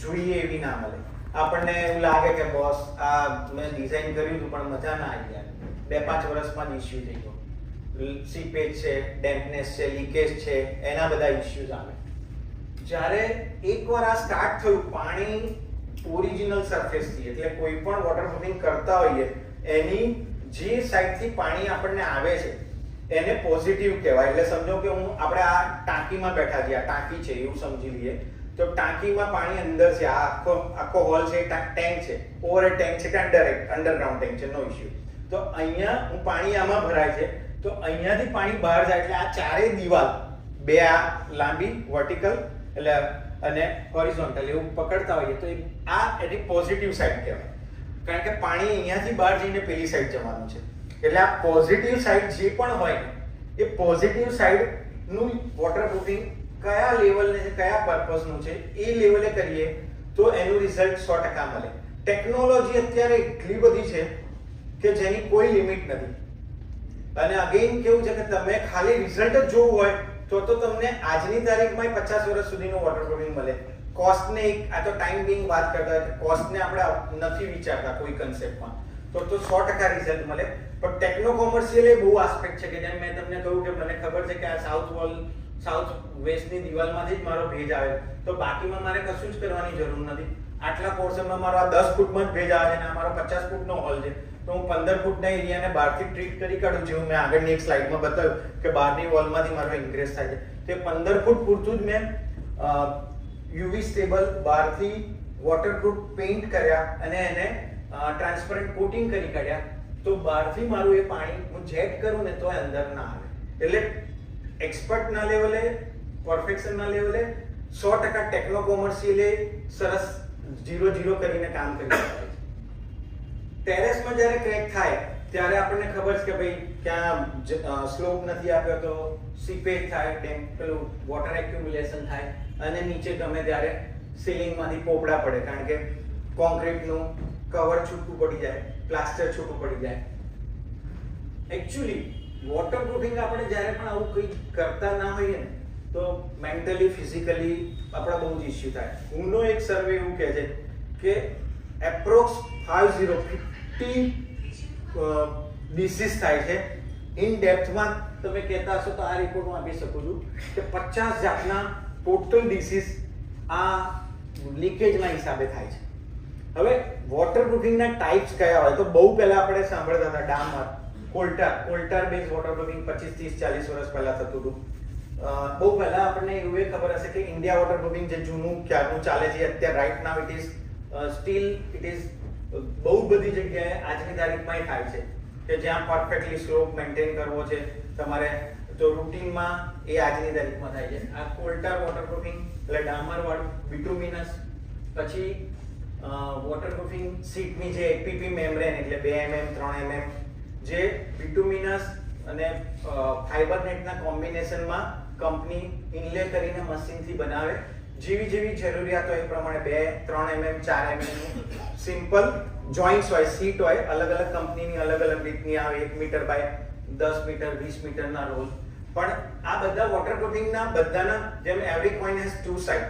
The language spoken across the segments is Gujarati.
જોઈએ એવી ના મળે. આપણને એવું લાગે કે બોસ આ મેં ડિઝાઇન કર્યું હતું પણ મજા ના આવી યાર, 2-5 વર્ષમાં જ ઇશ્યુ થઈ ગયો. સીપેજ છે, ડેમ્પનેસ છે, લીકેજ છે, એના બધા ઇશ્યુઝ આવે. જ્યારે એકવાર આ સ્ટાર્ટ થયું, પાણી ઓરિજિનલ સરફેસથી, એટલે કોઈ પણ વોટરપ્રૂફિંગ કરતા હોઈએ એની જે સાઈડથી પાણી આપણને આવે છે એને પોઝિટિવ કહેવાય. એટલે સમજો કે આપણે આ ટાંકીમાં બેઠા છીએ, આ ટાંકી છે એવું સમજી લઈએ. તો ટાંકીમાં પાણી અંદર છે, આ આખો હોલ છે, ટેન્ક છે, ઓવરહેડ ટેન્ક છે કે અંડરગ્રાઉન્ડ ટેન્ક છે, નો ઇશ્યુ. તો અહીંયા પાણી આમાં ભરાય છે, તો અહીંયાથી પાણી બહાર જાય એટલે આ ચારે દિવાલ, બે આ લાંબી વર્ટિકલ એટલે અને હોરિઝોન્ટલ એવું પકડતા હોઈએ તો આ એની પોઝિટિવ સાઈડ કહેવાય. કારણ કે પાણી અહીંયાથી બહાર જઈને પેલી સાઈડ જવાનું છે. એટલે આ પોઝિટિવ સાઈડ જે પણ હોય એ પોઝિટિવ સાઈડનું વોટરપ્રૂફિંગ કયા લેવલને છે, કયા પર્પઝનું છે એ લેવલે કરીએ તો એનું રિઝલ્ટ 100% મળે. ટેકનોલોજી અત્યારે એટલી બધી છે કે જેની કોઈ લિમિટ નથી. અને અગેન કેવું છે કે તમે ખાલી રિઝલ્ટ જ જોવું હોય તો તમને આજની તારીખમાં 50 વર્ષ સુધીનું વોટરપ્રૂફિંગ મળે. કોસ્ટને આ તો ટાઈમ બિંગ વાત કરતા હોય, કોસ્ટને આપણે નથી વિચારતા કોઈ કન્સેપ્ટમાં, તો 100% રિઝલ્ટ મળે. પણ ટેકનો કોમર્શિયલ એ બહુ આસ્પેક્ટ છે કે જેમ મેં તમને કહ્યું કે મને ખબર છે કે આ સાઉથ વેસ્ટની દિવાલમાંથી જ મારો ભેજ આવે, તો બાકીમાં મારે કશું જ કરવાની જરૂર નથી. આટલા પોર્શનમાં મારો આ 10 ફૂટમાં જ ભેજ આવે છે અને આ મારો 50 ફૂટનો હોલ છે, તો હું 15 ફૂટના એરિયાને બહારથી ટ્રીટ કરી કાઢું, જેવું મેં આગળની એક સ્લાઇડમાં બતાવ્યું કે બહારની વોલમાંથી મારો ઇન્ક્રીઝ થાય છે. તે 15 ફૂટ પૂરતું જ મેં યુવી સ્ટેબલ બહારથી વોટરપ્રૂફ પેઇન્ટ કર્યા અને એને ટ્રાન્સપરન્ટ કોટિંગ કરી કાઢ્યા, તો બહારથી મારું એ પાણી હું જેટ કરું ને તો અંદર ના આવે. એટલે એક્સપર્ટના લેવલે, પરફેક્શનના લેવલે 100% ટેકનો કોમર્શિયલે સરસ 0-0 કરીને કામ કરી શકાય છે. ટેરેસમાં જ્યારે ક્રેક થાય ત્યારે આપણને ખબર છે કે ભાઈ ક્યાં સ્લોપ નથી આપ્યો તો સીપેજ થાય, પેલું વોટર એક્યુમ્યુલેશન થાય અને નીચે તમે ત્યારે સીલિંગમાંથી પોપડા પડે, કારણ કે કોન્ક્રીટનું કવર છૂટું પડી જાય, પ્લાસ્ટર છૂટું પડી જાય. એકચ્યુઅલી વોટરપ્રૂફિંગ આપણે જ્યારે પણ આવું કંઈ કરતા ના હોઈએ ને તો મેન્ટલી, ફિઝિકલી આપણા બહુ જ ઇશ્યુ થાય. ઊનો એક સર્વે એવું કહે છે કે એપ્રોક્સ 50 ડિસીઝ થાય છે. ઇન ડેપ્થમાં તમે કહેતા હશો તો આ રિપોર્ટમાં આપી શકું છું કે 50 જાતના ટોટલ ડિસીઝ આ લીકેજના હિસાબે થાય છે. હવે વોટરપ્રૂફિંગના ટાઈપ્સ કયા હોય તો બહુ પહેલા આપણે સાંભળતા હતા ડામર, કોલ્ટાર બેઝ વોટરપ્રૂફિંગ 25, 30, 40 વર્ષ પહેલા થતું હતું. બહુ પહેલા આપણને એવું ખબર હશે કે ઇન્ડિયા વોટરપ્રૂફિંગ જે જૂનું ક્યારનું ચાલે છે અત્યારે right now it is still it is બહુ બધી જગ્યાએ આજની તારીખમાં થાય છે કે જ્યાં પરફેક્ટલી સ્લોપ મેન્ટેન કરવો છે તમારે, તો રૂટીનમાં એ આજની તારીખમાં થાય છે. આ કોલ્ટાર વોટરપ્રૂફિંગ એટલે ડામર વાળું બિટુમિનસ. પછી વોટરપ્રૂફિંગ સીટની જે એપીપી મેમ્બ્રેન એટલે 2 mm 3 mm જે બિટુમિનસ અને ફાઈબર નેટના કોમ્બિનેશનમાં કંપની ઇનલે કરીને મશીનથી બનાવે. જેવી જરૂરિયાત હોય એ પ્રમાણે 2, 3 mm 4 mm સિમ્પલ જોઈન્ટ્સ હોય, સીટ હોય, અલગ અલગ કંપનીની અલગ અલગ રીતની આવે, 1 મીટર બાય 10 મીટર 20 મીટરના રોલ. પણ આ બધા વોટરપ્રૂફિંગના બધાના જેમ એવરી કોઈન હેઝ 2 સાઇડ,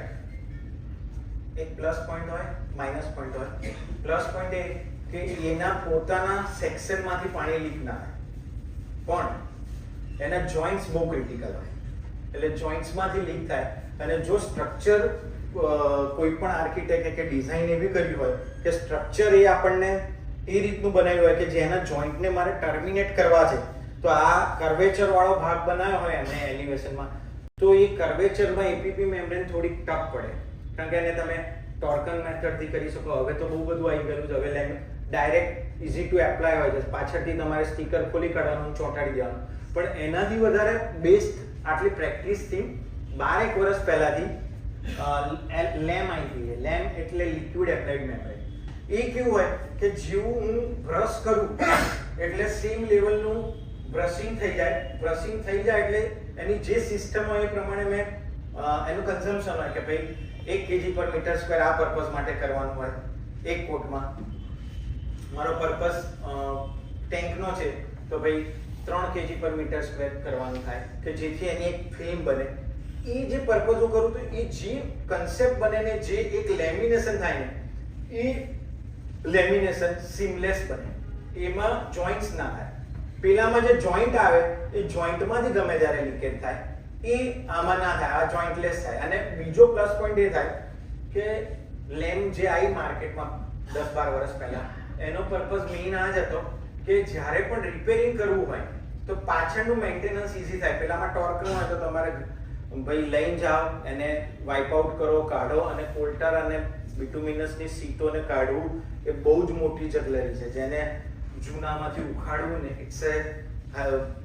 એક પ્લસ પોઈન્ટ હોય, માઇનસ પોઈન્ટ હોય. પ્લસ પોઈન્ટ એ કે એના પોતાના સેક્શનમાંથી પાણી લીક ના થાય, પણ એના જોઈન્ટ્સ બહુ ક્રિટિકલ હોય. એટલે જોઈન્ટ્સમાંથી લીક થાય અને જો સ્ટ્રક્ચર કોઈ પણ આર્કિટેક્ટ કે ડિઝાઇન એવી કરી હોય કે સ્ટ્રક્ચર એ આપણને એ રીતનું બનાવ્યું હોય કે જેના જોઈન્ટને મારે ટર્મિનેટ કરવા છે, તો આ કર્વેચર વાળો ભાગ બનાવ્યો હોય અને એલિવેશનમાં, તો એ કર્વેચરમાં એપીપી મેમ્બ્રેન થોડીક ટફ પડે, કારણ કે એને તમે ટોર્કન મેથડથી કરી શકો. હવે તો બહુ બધું આવી ગયું છે, હવે ડાયરેક્ટ ઇઝી ટુ એપ્લાય હોય છે, પાછળથી તમારે સ્ટીકર ખોલી કાઢવાનું, ચોંટાડી દેવાનું. પણ એનાથી વધારે બેસ્ટ આટલી પ્રેક્ટિસથી 12 વર્ષ પહેલાથી લેમ આવી ગઈ. લેમ એટલે લિક્વિડ એપ્લાઇડ મેમ્બ્રેન. એ કેવું હોય કે જેવું હું બ્રશ કરું એટલે સેમ લેવલનું બ્રશિંગ થઈ જાય. બ્રશિંગ થઈ જાય એટલે એની જે સિસ્ટમ હોય એ પ્રમાણે મેં એનું કન્ઝમ્પશન હોય કે ભાઈ 1 kg/m² આ પર્પઝ માટે કરવાનું હોય. એક કોટમાં મારો પર્પઝ ટેન્કનો છે તો ભાઈ 3 kg/m² કરવાનું થાય કે જેથી એની એક ફિલ્મ બને. એ જે પર્પઝો કરું તો એ જે કન્સેપ્ટ બને ને જે એક લેમિનેશન થાય ને એ લેમિનેશન સીમલેસ બને, એમાં જોઈન્ટ્સ ના થાય. પેલામાં જે જોઈન્ટ આવે એ જોઈન્ટમાંથી ગમે ત્યારે લીકેજ થાય, એ આમાં ના થાય, આ જોઈન્ટલેસ થાય. અને બીજો પ્લસ પોઈન્ટ એ થાય કે લેમ્પ જે આવી માર્કેટમાં 10-12 વર્ષ પહેલા, એનો પર્પઝ મેઇન આ જ હતો કે જ્યારે પણ રિપેરિંગ કરવું હોય તો પાછળનું મેન્ટેનન્સ ઈઝી થાય. પેલામાં ટોર્કનું હોય તો તમારે ભાઈ લઈને જાઓ, એને વાઇપ આઉટ કરો, કાઢો, અને કોલ્ટર અને બિટુમિનસની સીટોને કાઢવું એ બહુ જ મોટી જગલરી છે, જેને જૂનામાંથી ઉખાડવું ને ઇટ્સ એ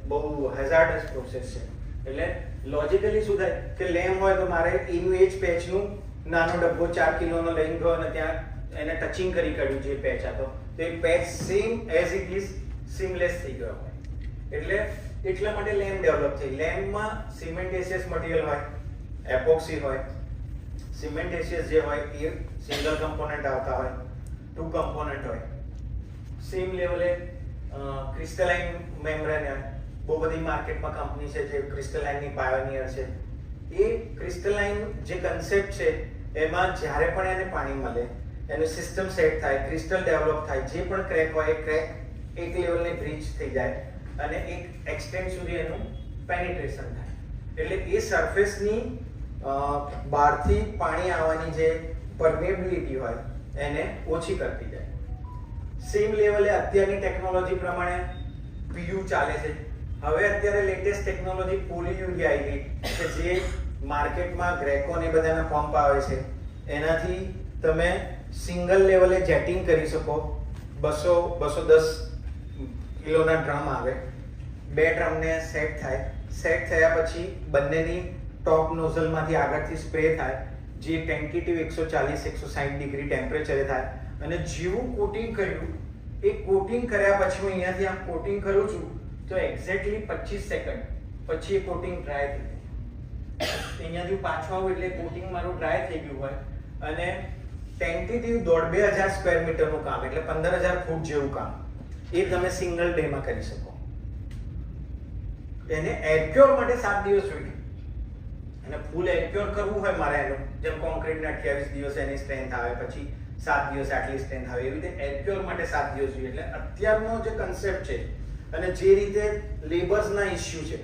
બહુ હેઝાર્ડસ પ્રોસેસ છે. એટલે લોજિકલી શું થાય કે લેમ્પ હોય તો મારે એનું એ જ પેચનું નાનો ડબ્બો 4 કિલોનો લઈને ગયો અને ત્યાં એને ટચિંગ કરી કાઢ્યું જે પેચ હતો, તો એ patch same as it is seamless થઈ ગયો હોય. એટલે એટલા માટે લેમ્પ ડેવલપ થઈ. લેમ્પમાં સિમેન્ટેશિયસ મટીરિયલ હોય, એપોક્સી હોય. સિમેન્ટેશિયસ જે હોય એ સિંગલ કમ્પોનન્ટ આવતા હોય, 2 કમ્પોનન્ટ હોય. સેમ લેવલે ક્રિસ્ટલાઇન મેમ્બ્રેન હોય. બહુ બધી માર્કેટમાં કંપની છે જે ક્રિસ્ટલાઇનની પાયોનિયર છે. એ ક્રિસ્ટલાઇન જે કન્સેપ્ટ છે એમાં જ્યારે પણ એને પાણી મળે, એનું સિસ્ટમ સેટ થાય, ક્રિસ્ટલ ડેવલપ થાય, જે પણ ક્રેક હોય એ ક્રેક એક લેવલની બ્રીચ થઈ જાય અને એક એક્સટેન્ટ સુધી એનું પેનિટ્રેશન થાય. એટલે એ સરફેસની બહારથી પાણી આવવાની જે પરમેબિલિટી હોય એને ઓછી કરતી જાય. સેમ લેવલે અત્યારની ટેકનોલોજી પ્રમાણે પીયુ ચાલે છે. હવે અત્યારે લેટેસ્ટ ટેકનોલોજી પોલીયુરિયા આવી ગઈ કે જે માર્કેટમાં ગ્રેકો ને બધાના પંપ આવે છે, એનાથી તમે સિંગલ લેવલે જેટિંગ કરી શકો. 200-210 કિલોના ડ્રમ આવે, 2 ડ્રમને સેટ થાય. સેટ થયા પછી બંનેની ટોપ નોઝલમાંથી આગળથી સ્પ્રે થાય, જે ટેન્ટેટિવ 140-160 ડિગ્રી ટેમ્પરેચરે થાય. અને જેવું કોટિંગ કર્યું એ કોટિંગ કર્યા પછી હું અહીંયાથી આમ કોટિંગ કરું છું તો એક્ઝેક્ટલી 25 સેકન્ડ પછી એ કોટિંગ ડ્રાય થઈ જાય. અહીંયાથી પાછું આવું એટલે કોટિંગ મારું ડ્રાય થઈ ગયું હોય અને ટેન્ટેટિવ 1,500 સ્ક્વેર મીટરનું કામ, એટલે 15,000 ફૂટ જેવું કામ એ તમે સિંગલ ડેમાં કરી શકો. એને એરક્યોર માટે 7 દિવસ જોઈએ અને ફૂલ એરક્યોર કરવું હોય મારે એનું, જેમ કોન્ક્રીટના 28 દિવસ એની સ્ટ્રેન્થ આવે, પછી 7 દિવસ આટલી સ્ટ્રેન્થ આવે, એવી રીતે એરક્યોર માટે 7 દિવસ જોઈએ. એટલે અત્યારનો જે કન્સેપ્ટ છે અને જે રીતે લેબર્સના ઇશ્યુ છે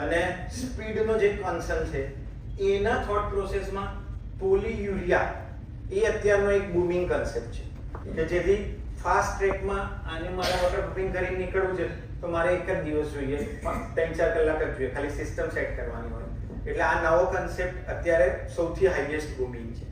અને સ્પીડનો જે કન્સર્ન છે, એના થોટ પ્રોસેસમાં પોલીયુરિયા એ અત્યારનો એક બૂમિંગ કન્સેપ્ટ છે કે જેથી ફાસ્ટ ટ્રેકમાં આને મારે વોટરપ્રૂફિંગ કરીને નીકળવું છે તો મારે એક જ દિવસ જોઈએ, 3-4 કલાક જ જોઈએ, ખાલી સિસ્ટમ સેટ કરવાની હોય. એટલે આ નવો કન્સેપ્ટ અત્યારે સૌથી હાઈએસ્ટ બૂમિંગ છે.